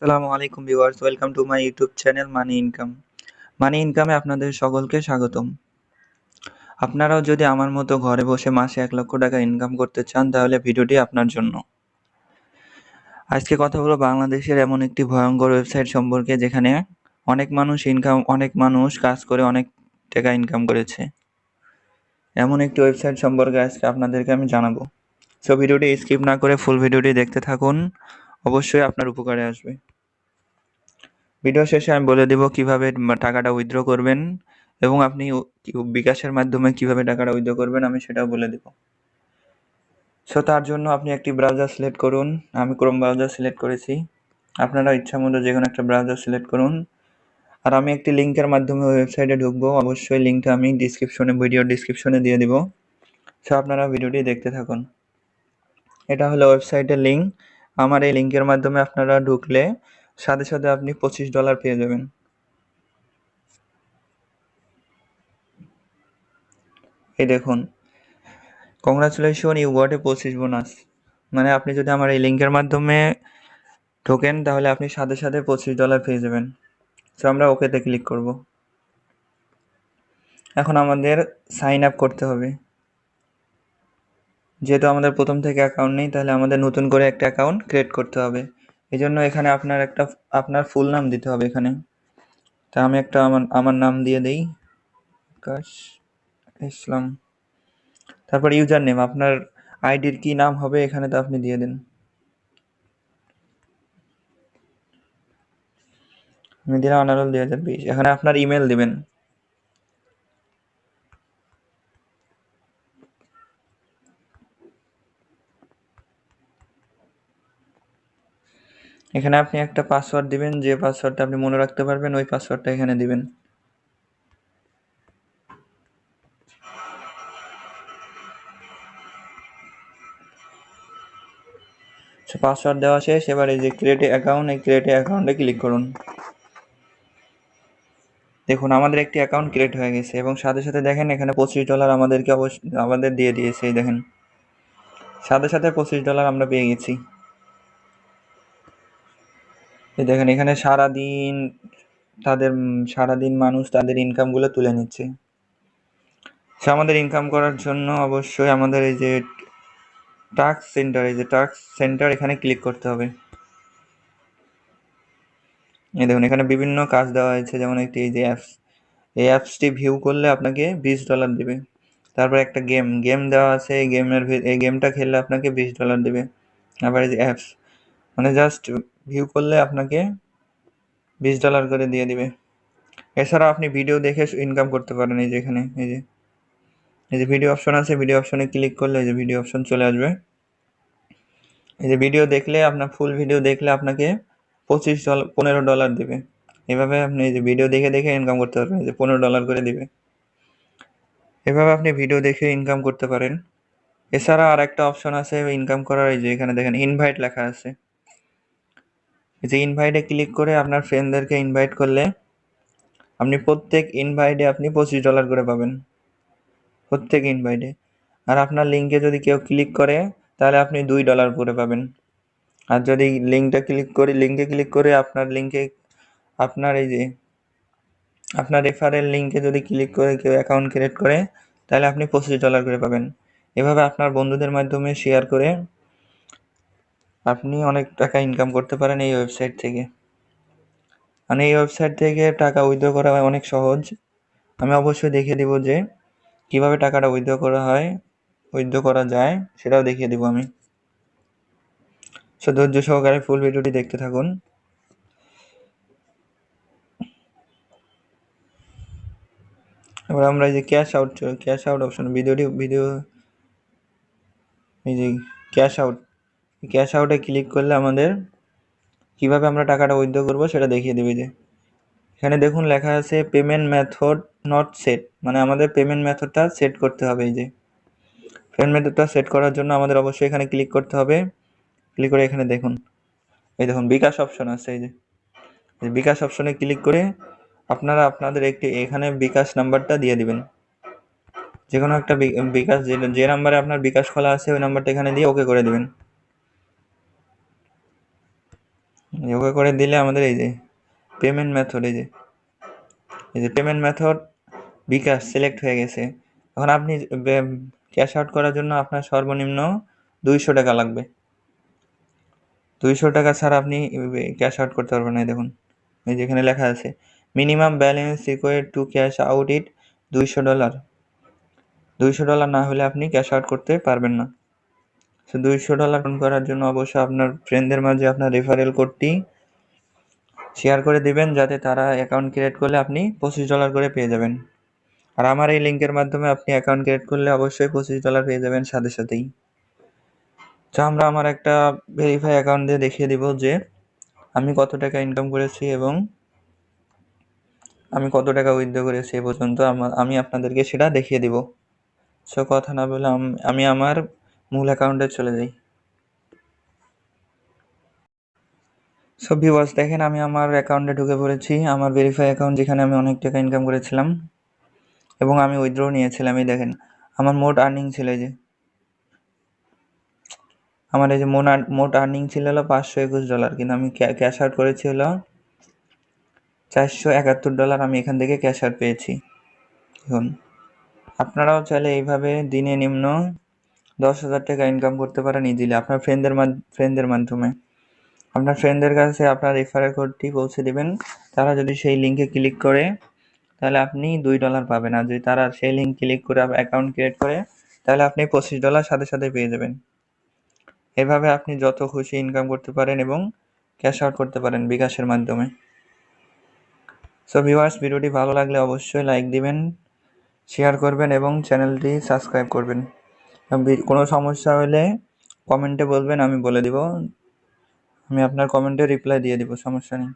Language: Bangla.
আসসালামু আলাইকুম viewers, welcome to my YouTube channel money income. Money ইনকামে আপনাদের সকলকে স্বাগতম। আপনারাও যদি আমার মতো ঘরে বসে মাসে ১ লক্ষ টাকা ইনকাম করতে চান তাহলে ভিডিওটি আপনার জন্য। আজকে কথা বলবো বাংলাদেশের এমন একটি ভয়ঙ্কর ওয়েবসাইট সম্পর্কে যেখানে অনেক মানুষ কাজ করে অনেক টাকা ইনকাম করেছে। এমন একটি ওয়েবসাইট সম্পর্কে আজকে আপনাদেরকে আমি জানাবো। সো ভিডিওটি স্কিপ না করে ফুল ভিডিওটি দেখতে থাকুন, অবশ্যই আপনার উপকারে আসবে। ভিডিও শেষে আমি বলে দিব কিভাবে টাকাটা উইথড্র করবেন এবং আপনি বিকাশের মাধ্যমে কিভাবে টাকাটা উইথড্র করবেন আমি সেটাও বলে দিব। সো তার জন্য আপনি একটি ব্রাউজার সিলেক্ট করুন। আমি ক্রোম ব্রাউজার সিলেক্ট করেছি। আপনারা ইচ্ছামতো যে কোনো একটা ব্রাউজার সিলেক্ট করুন। আর আমি একটি লিঙ্কের মাধ্যমে ওয়েবসাইটে ঢুকবো, অবশ্যই লিঙ্কটা আমি ভিডিও ডিসক্রিপশনে দিয়ে দিব। সো আপনারা ভিডিওটি দেখতে থাকুন। এটা হলো ওয়েবসাইটের লিঙ্ক। আমার এই লিঙ্কের মাধ্যমে আপনারা ঢুকলে সাথে সাথে আপনি $25 পেয়ে যাবেন। এই দেখুন, congratulation, you got a 25 bonus. মানে আপনি যদি আমার এই লিঙ্কের মাধ্যমে ঢোকেন তাহলে আপনি সাথে সাথে $25 পেয়ে যাবেন। সো আমরা ওকেতে ক্লিক করব। এখন আমাদের সাইন আপ করতে হবে। যেহেতু আমাদের প্রথম থেকে অ্যাকাউন্ট নেই তাহলে আমাদের নতুন করে একটা অ্যাকাউন্ট ক্রিয়েট করতে হবে। এই জন্য এখানে আপনার ফুল নাম দিতে হবে এখানে। তা আমি একটা আমার নাম দিয়ে দেই, আকাশ ইসলাম। তারপর ইউজার নেম, আপনার আইডির কি নাম হবে এখানে তা আপনি দিয়ে দিন। আমি দিলাম আনারুল 2020। এখানে আপনার ইমেল দিবেন। এখানে আপনি একটা পাসওয়ার্ড দিবেন, যে পাসওয়ার্ডটা আপনি মনে রাখতে পারবেন ওই পাসওয়ার্ডটা এখানে দিবেন। পাসওয়ার্ড দেওয়া শেষ। এবার এই যে ক্রিয়েট অ্যাকাউন্ট, এই ক্রিয়েট অ্যাকাউন্টে ক্লিক করুন। দেখুন আমাদের একটি অ্যাকাউন্ট ক্রিয়েট হয়ে গেছে এবং সাথে সাথে দেখেন এখানে $25 আমাদের দিয়ে দিয়েছে। এই দেখেন সাথে সাথে $25 আমরা পেয়ে গেছি। এই দেখেন এখানে সারাদিন মানুষ তাদের ইনকামগুলো তুলে নিচ্ছে। সে আমাদের ইনকাম করার জন্য অবশ্যই আমাদের এই যে টাস্ক সেন্টার এখানে ক্লিক করতে হবে। এই দেখুন এখানে বিভিন্ন কাজ দেওয়া হয়েছে, যেমন একটি এই যে এই অ্যাপসটি ভিউ করলে আপনাকে $20 দেবে। তারপর একটা গেম দেওয়া আছে, এই গেমটা খেললে আপনাকে $20 দেবে। আবার এই যে অ্যাপস, মানে জাস্ট ভিউ করলে আপনাকে $20 করে দিয়ে দিবে। এছাড়া আপনি ভিডিও দেখে ইনকাম করতে পারেন। এই যে এখানে এই যে ভিডিও অপশন আছে, ভিডিও অপশনে ক্লিক করলে এই যে ভিডিও অপশন চলে আসবে। এই যে ভিডিও দেখলে আপনার ফুল ভিডিও দেখলে আপনাকে $15 দেবে। এভাবে আপনি এই যে ভিডিও দেখে দেখে ইনকাম করতে পারবেন। এই যে $15 করে দিবে। এভাবে আপনি ভিডিও দেখে ইনকাম করতে পারেন। এছাড়া আর একটা অপশন আছে ইনকাম করার, এই যে এখানে দেখেন ইনভাইট লেখা আছে। এই যে ইনভাইটে ক্লিক করে আপনার ফ্রেন্ডদেরকে ইনভাইট করলে আপনি প্রত্যেক ইনভাইটে আপনি $25 করে পাবেন, প্রত্যেক ইনভাইটে। আর আপনার লিঙ্কে যদি কেউ ক্লিক করে তাহলে আপনি $2 করে পাবেন। আর যদি লিঙ্কে ক্লিক করে আপনার এই যে আপনার রেফারেল লিঙ্কে যদি ক্লিক করে কেউ অ্যাকাউন্ট ক্রিয়েট করে তাহলে আপনি $25 করে পাবেন। এভাবে আপনার বন্ধুদের মাধ্যমে শেয়ার করে আপনি অনেক টাকা ইনকাম করতে পারেন এই ওয়েবসাইট থেকে। মানে এই ওয়েবসাইট থেকে টাকা উইথড্র করা অনেক সহজ। আমি অবশ্যই দেখিয়ে দিব যে কিভাবে টাকাটা উইথড্র করা যায় সেটাও দেখিয়ে দিব আমি। ধৈর্য সহকারে ফুল ভিডিওটি দেখতে থাকুন। এবার আমরা এই যে ক্যাশ আউট অপশন ভিডিও এই যে ক্যাশ আউটে ক্লিক করলে আমাদের কিভাবে আমরা টাকাটা উইথড্র করব সেটা দেখিয়ে দেবে। যে এখানে দেখুন লেখা আছে পেমেন্ট মেথড নট সেট, মানে আমাদের পেমেন্ট মেথডটা সেট করতে হবে। এই যে পেমেন্ট মেথডটা সেট করার জন্য আমাদের অবশ্যই এখানে ক্লিক করতে হবে। ক্লিক করে এখানে দেখুন এই দেখুন বিকাশ অপশন আছে। এই যে বিকাশ অপশনে ক্লিক করে আপনারা আপনাদের এখানে বিকাশ নাম্বারটা দিয়ে দিবেন। যে কোনো একটা বিকাশ, যে নাম্বারে আপনার বিকাশ খোলা আছে ওই নাম্বারটা এখানে দিয়ে ওকে করে দিবেন। যোগা করে দিলে আমাদের এই যে পেমেন্ট মেথড, এই যে পেমেন্ট মেথড বিকাশ সিলেক্ট হয়ে গেছে। এখন আপনি ক্যাশ আউট করার জন্য আপনার সর্বনিম্ন 200 টাকা লাগবে। 200 টাকা ছাড়া আপনি ক্যাশ আউট করতে পারবেন না। দেখুন এই যেখানে লেখা আছে minimum balance required to cash out ইট $200। $200 না হলে আপনি ক্যাশ আউট করতে পারবেন না। তো $200 করার জন্য অবশ্যই আপনার ফ্রেন্ডদের মাঝে আপনার রেফারেল কোডটি শেয়ার করে দিবেন, যাতে তারা অ্যাকাউন্ট ক্রিয়েট করলে আপনি $25 করে পেয়ে যাবেন। আর আমার এই লিঙ্কের মাধ্যমে আপনি অ্যাকাউন্ট ক্রিয়েট করলে অবশ্যই $25 পেয়ে যাবেন সাথে সাথেই। তো আমরা আমার একটা ভেরিফাই অ্যাকাউন্ট দিয়ে দেখিয়ে দিব যে আমি কত টাকা ইনকাম করেছি এবং আমি কত টাকা উইথড্র করেছি এ পর্যন্ত আমি আপনাদেরকে সেটা দেখিয়ে দিব। সো কথা না বলে আমি আমার মূল অ্যাকাউন্টে চলে যাই। সো ভিউয়ার্স দেখেন আমি আমার অ্যাকাউন্টে ঢুকে পড়েছি, আমার ভেরিফাই অ্যাকাউন্ট যেখানে আমি অনেক টাকা ইনকাম করেছিলাম এবং আমি উইথড্র নিয়েছিলাম। এই দেখেন আমার মোট আর্নিং ছিল এই যে আমার এই যে মোট আর্নিং ছিল হলো $521, কিন্তু আমি ক্যাশ আউট করেছি হলো $471। আমি এখান থেকে ক্যাশ আউট পেয়েছি। দেখুন আপনারাও চাইলে এইভাবে দিনে নিম্ন 10,000 টাকা ইনকাম করতে পারেন ইজিলি আপনার ফ্রেন্ডদের মাধ্যমে। আপনার ফ্রেন্ডদের কাছে আপনার রেফারেল কোডটি পৌঁছে দিবেন। তারা যদি সেই লিঙ্কে ক্লিক করে তাহলে আপনি $2 পাবেন, আর যদি তারা সেই লিঙ্ক ক্লিক করে অ্যাকাউন্ট ক্রিয়েট করে তাহলে আপনি $25 সাথে সাথে পেয়ে যাবেন। এভাবে আপনি যত খুশি ইনকাম করতে পারেন এবং ক্যাশ আউট করতে পারেন বিকাশের মাধ্যমে। সো ভিউয়ার্স ভিডিওটি ভালো লাগলে অবশ্যই লাইক দিবেন, শেয়ার করবেন এবং চ্যানেলটি সাবস্ক্রাইব করবেন। কোনো সমস্যা হলে কমেন্টে বলবেন, আমি বলে দিব, আমি আপনার কমেন্টে রিপ্লাই দিয়ে দিব, সমস্যা নেই।